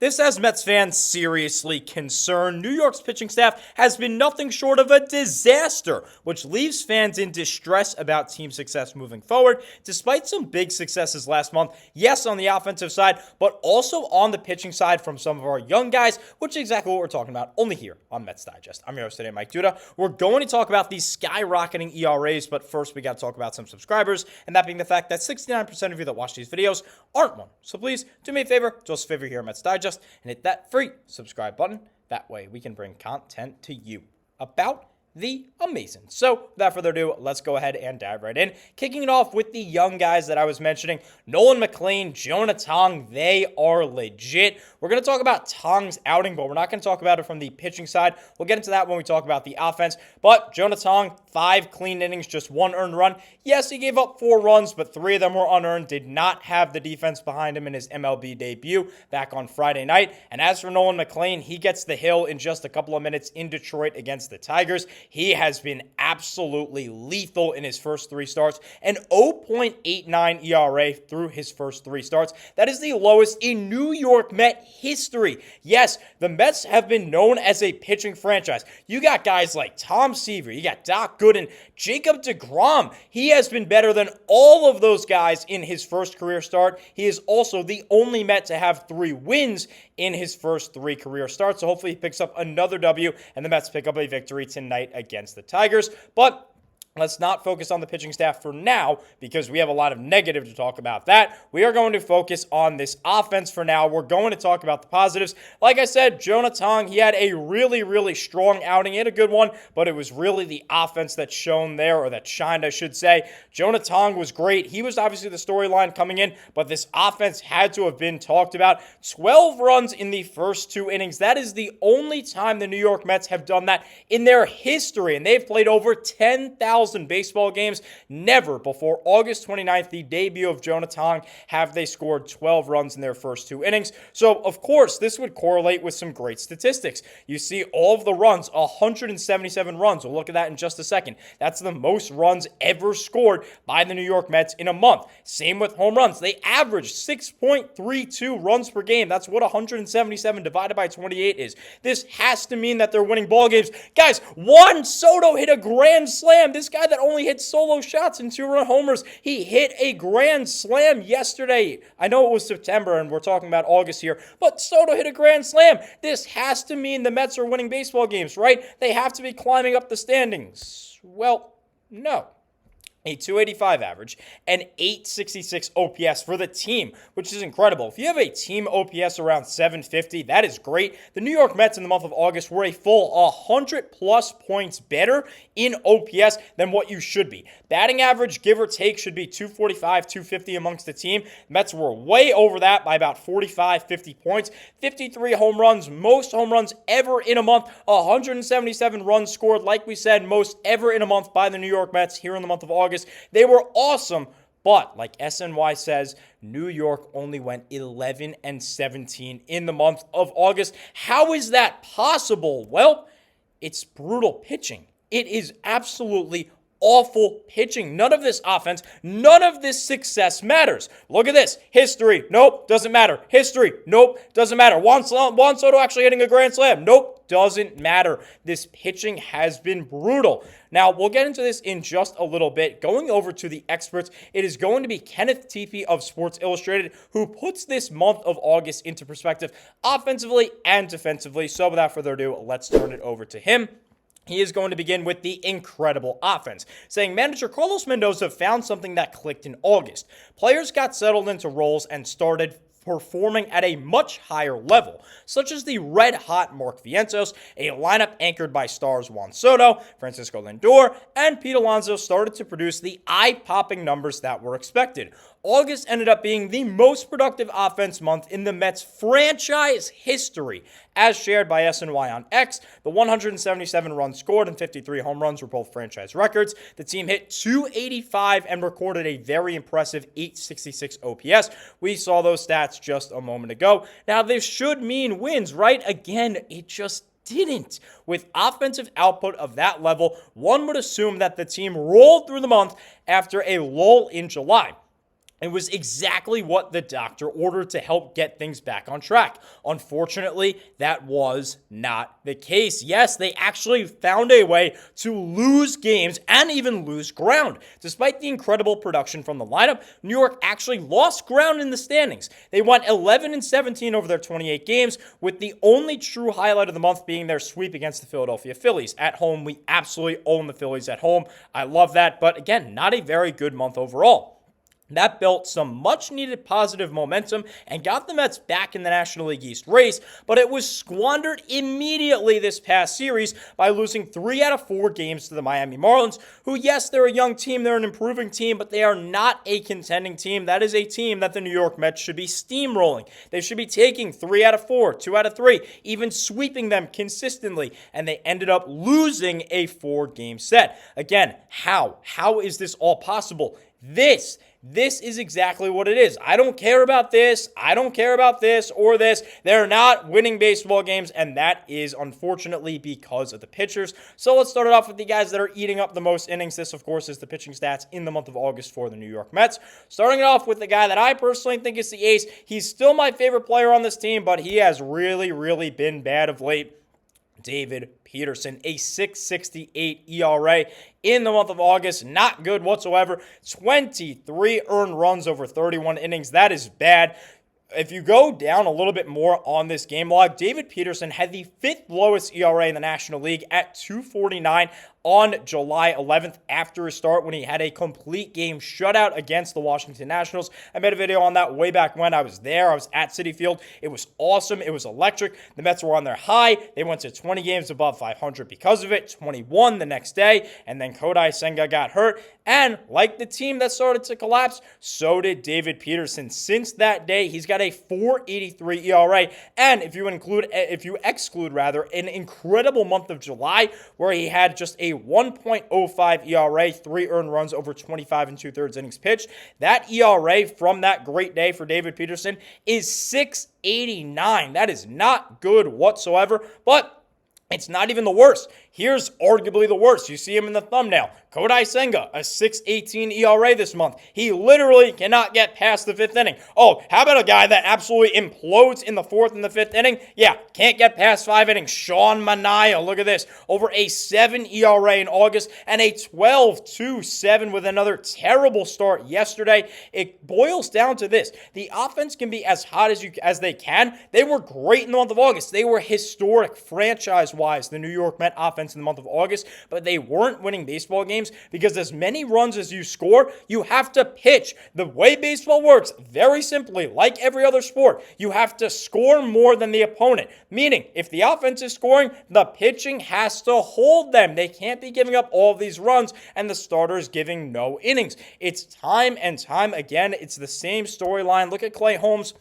This has Mets fans seriously concerned. New York's pitching staff has been nothing short of a disaster, which leaves fans in distress about team success moving forward. Despite some big successes last month, yes, on the offensive side, but also on the pitching side from some of our young guys, which is exactly what we're talking about only here on Mets Digest. I'm your host today, Mike Duda. We're going to talk about these skyrocketing ERAs, but first we got to talk about some subscribers, and that being the fact that 69% of you that watch these videos aren't one. So please do me a favor, do us a favor here at Mets Digest, and hit that free subscribe button. That way we can bring content to you about the amazing. So without further ado, let's go ahead and dive right in. Kicking it off with the young guys that I was mentioning, Nolan McLean, Jonah Tong, they are legit. We're going to talk about Tong's outing, but we're not going to talk about it from the pitching side. We'll get into that when we talk about the offense. But Jonah Tong, 5 clean innings, just 1 earned run. Yes, he gave up 4 runs, but 3 of them were unearned. Did not have the defense behind him in his MLB debut back on Friday night. And as for Nolan McLean, he gets the hill in just a couple of minutes in Detroit against the Tigers. He has been absolutely lethal in his first 3 starts, an 0.89 ERA through his first 3 starts. That is the lowest in New York Met history. Yes, the Mets have been known as a pitching franchise. You got guys like Tom Seaver, you got Doc Gooden, Jacob deGrom. He has been better than all of those guys in his first career start. He is also the only Met to have 3 wins in his first 3 career starts. So hopefully he picks up another W and the Mets pick up a victory tonight against the Tigers. But let's not focus on the pitching staff for now because we have a lot of negative to talk about that. We are going to focus on this offense for now. We're going to talk about the positives. Like I said, Jonah Tong, he had a really strong outing. He had a good one, but it was really the offense that shone there, or that shined, I should say. Jonah Tong was great. He was obviously the storyline coming in, but this offense had to have been talked about. 12 runs in the first 2 innings. That is the only time the New York Mets have done that in their history, and they've played over 10,000 baseball games. Never before August 29th, the debut of Jonah Tong, have they scored 12 runs in their first 2 innings. So, of course, this would correlate with some great statistics. You see all of the runs, 177 runs. We'll look at that in just a second. That's the most runs ever scored by the New York Mets in a month. Same with home runs. They averaged 6.32 runs per game. That's what 177 divided by 28 is. This has to mean that they're winning ball games. Guys, Juan Soto hit a grand slam. This guy that only hit solo shots and 2-run homers, he hit a grand slam yesterday. I know it was September and we're talking about August here, but Soto hit a grand slam. This has to mean the Mets are winning baseball games, right? They have to be climbing up the standings. Well, no. A 285 average, and 866 OPS for the team, which is incredible. If you have a team OPS around 750, that is great. The New York Mets in the month of August were a full 100-plus points better in OPS than what you should be. Batting average, give or take, should be 245, 250 amongst the team. Mets were way over that by about 45, 50 points. 53 home runs, most home runs ever in a month. 177 runs scored, like we said, most ever in a month by the New York Mets here in the month of August. They were awesome, but like SNY says, New York only went 11-17 in the month of August. How is that possible? Well, it's brutal pitching. It is absolutely awful pitching. None of this offense, none of this success matters. Look at this. History. Nope. Doesn't matter. History. Nope. Doesn't matter. Juan Soto actually hitting a grand slam. Nope. Doesn't matter. This pitching has been brutal. Now, we'll get into this in just a little bit. Going over to the experts, it is going to be Kenneth Teefey of Sports Illustrated who puts this month of August into perspective offensively and defensively. So without further ado, let's turn it over to him. He is going to begin with the incredible offense, saying manager Carlos Mendoza found something that clicked in August. Players got settled into roles and started performing at a much higher level, such as the red-hot Mark Vientos, a lineup anchored by stars Juan Soto, Francisco Lindor, and Pete Alonso started to produce the eye-popping numbers that were expected. August ended up being the most productive offense month in the Mets franchise history, as shared by SNY on X. The 177 runs scored and 53 home runs were both franchise records. The team hit 285 and recorded a very impressive 866 OPS. We saw those stats just a moment ago. Now, this should mean wins, right? Again, it just didn't. With offensive output of that level, one would assume that the team rolled through the month after a lull in July. It was exactly what the doctor ordered to help get things back on track. Unfortunately, that was not the case. Yes, they actually found a way to lose games and even lose ground. Despite the incredible production from the lineup, New York actually lost ground in the standings. They went 11-17 over their 28 games, with the only true highlight of the month being their sweep against the Philadelphia Phillies. At home, we absolutely own the Phillies at home. I love that, but again, not a very good month overall. That built some much-needed positive momentum and got the Mets back in the National League East race, but it was squandered immediately this past series by losing 3 out of 4 games to the Miami Marlins, who, yes, they're a young team, they're an improving team, but they are not a contending team. That is a team that the New York Mets should be steamrolling. They should be taking 3 out of 4, 2 out of 3, even sweeping them consistently, and they ended up losing a 4-game set. Again, how? How is this all possible? This is exactly what it is. I don't care about this. I don't care about this or this. They're not winning baseball games, and that is unfortunately because of the pitchers. So let's start it off with the guys that are eating up the most innings. This, of course, is the pitching stats in the month of August for the New York Mets. Starting it off with the guy that I personally think is the ace. He's still my favorite player on this team, but he has really been bad of late. David Peterson, a 6.68 ERA in the month of August. Not good whatsoever. 23 earned runs over 31 innings. That is bad. If you go down a little bit more on this game log, David Peterson had the 5th lowest ERA in the National League at 2.49 on July 11th after his start when he had a complete game shutout against the Washington Nationals. I made a video on that way back when. I was there. I was at Citi Field. It was awesome. It was electric. The Mets were on their high. They went to 20 games above 500 because of it, 21 the next day, and then Kodai Senga got hurt. And like the team that started to collapse, so did David Peterson. Since that day, he's got a 4.83 ERA. And if you exclude an incredible month of July where he had just a 1.05 ERA, 3 earned runs over 25 2/3 innings pitched. That ERA from that great day for David Peterson is 6.89. That is not good whatsoever, but it's not even the worst. Here's arguably the worst. You see him in the thumbnail. Kodai Senga, a 6.18 ERA this month. He literally cannot get past the 5th inning. Oh, how about a guy that absolutely implodes in the 4th and the 5th inning? Yeah, can't get past 5 innings. Sean Manaea, look at this. Over a 7 ERA in August and a 12.27 with another terrible start yesterday. It boils down to this. The offense can be as hot as they can. They were great in the month of August. They were historic franchise-wise, the New York Mets offense in the month of August, but they weren't winning baseball games because as many runs as you score, you have to pitch. The way baseball works, very simply, like every other sport, you have to score more than the opponent. Meaning, if the offense is scoring, the pitching has to hold them. They can't be giving up all of these runs and the starters giving no innings. It's time and time again. It's the same storyline. Look at Clay Holmes.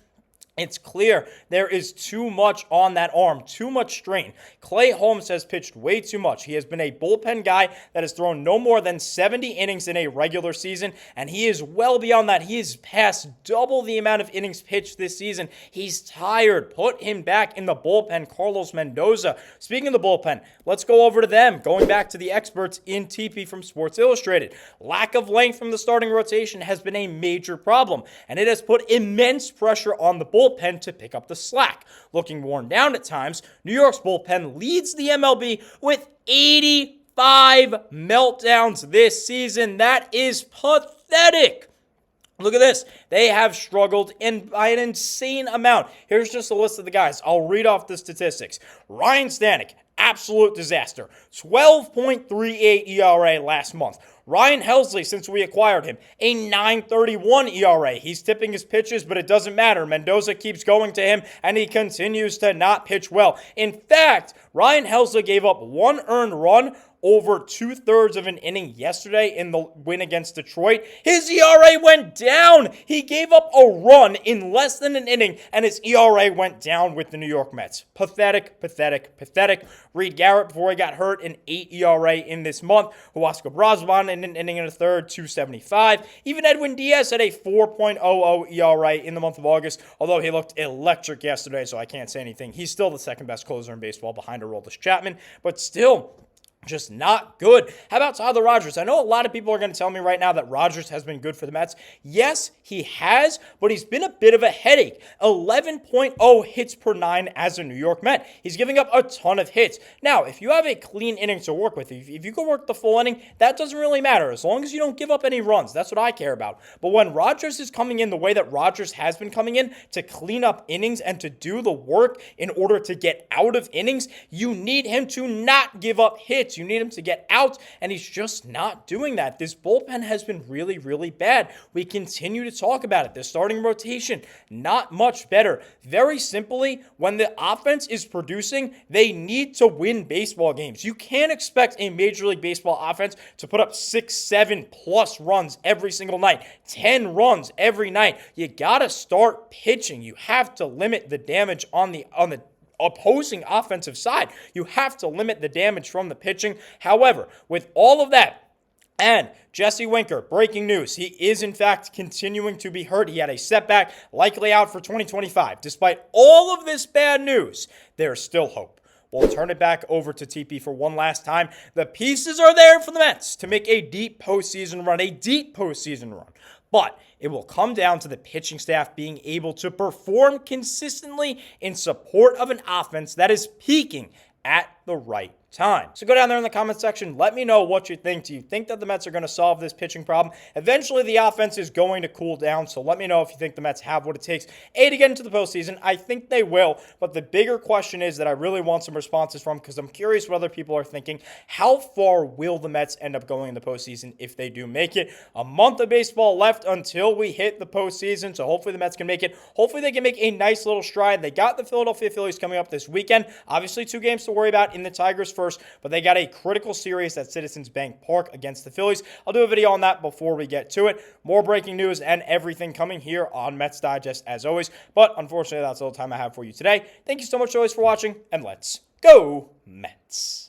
It's clear there is too much on that arm, too much strain. Clay Holmes has pitched way too much. He has been a bullpen guy that has thrown no more than 70 innings in a regular season, and he is well beyond that. He has passed double the amount of innings pitched this season. He's tired. Put him back in the bullpen. Carlos Mendoza. Speaking of the bullpen, let's go over to them. Going back to the experts in TP from Sports Illustrated. Lack of length from the starting rotation has been a major problem, and it has put immense pressure on the bullpen to pick up the slack. Looking worn down at times, New York's bullpen leads the MLB with 85 meltdowns this season. That is pathetic. Look at this. They have struggled by an insane amount. Here's just a list of the guys. I'll read off the statistics. Ryan Stanek, absolute disaster. 12.38 ERA last month. Ryan Helsley, since we acquired him, a 9.31 ERA. He's tipping his pitches, but it doesn't matter. Mendoza keeps going to him, and he continues to not pitch well. In fact, Ryan Helsley gave up 1 earned run over 2/3 of an inning yesterday in the win against Detroit. His ERA went down. He gave up a run in less than an inning, and his ERA went down with the New York Mets. Pathetic, pathetic, pathetic. Reed Garrett, before he got hurt, an 8 ERA in this month. Huasco Brasban in an inning and a third, 2.75. Even Edwin Diaz had a 4.00 ERA in the month of August, although he looked electric yesterday, so I can't say anything. He's still the second best closer in baseball behind Aroldis Chapman, but still, just not good. How about Tyler Rogers? I know a lot of people are going to tell me right now that Rogers has been good for the Mets. Yes, he has, but he's been a bit of a headache. 11.0 hits per 9 as a New York Met. He's giving up a ton of hits. Now, if you have a clean inning to work with, if you can work the full inning, that doesn't really matter as long as you don't give up any runs. That's what I care about. But when Rogers is coming in the way that Rogers has been coming in to clean up innings and to do the work in order to get out of innings, you need him to not give up hits. You need him to get out, and he's just not doing that. This bullpen has been really, really bad. We continue to talk about it. The starting rotation, not much better. Very simply, when the offense is producing, they need to win baseball games. You can't expect a Major League Baseball offense to put up 6, 7 plus runs every single night, 10 runs every night. You got to start pitching. You have to limit the damage on the opposing offensive side. You have to limit the damage from the pitching. However, with all of that, and Jesse Winker, breaking news, he is in fact continuing to be hurt. He had a setback, likely out for 2025. Despite all of this bad news, there's still hope. We'll turn it back over to TP for one last time. The pieces are there for the Mets to make a deep postseason run. But it will come down to the pitching staff being able to perform consistently in support of an offense that is peaking at the right time. So go down there in the comment section. Let me know what you think. Do you think that the Mets are going to solve this pitching problem? Eventually, the offense is going to cool down. So let me know if you think the Mets have what it takes, A, to get into the postseason. I think they will. But the bigger question is that I really want some responses from, because I'm curious what other people are thinking. How far will the Mets end up going in the postseason if they do make it? A month of baseball left until we hit the postseason. So hopefully the Mets can make it. Hopefully they can make a nice little stride. They got the Philadelphia Phillies coming up this weekend. Obviously, 2 games to worry about in the Tigers first, but they got a critical series at Citizens Bank Park against the Phillies. I'll do a video on that before we get to it. More breaking news and everything coming here on Mets Digest as always, but unfortunately that's all the time I have for you today. Thank you so much always for watching, and let's go Mets.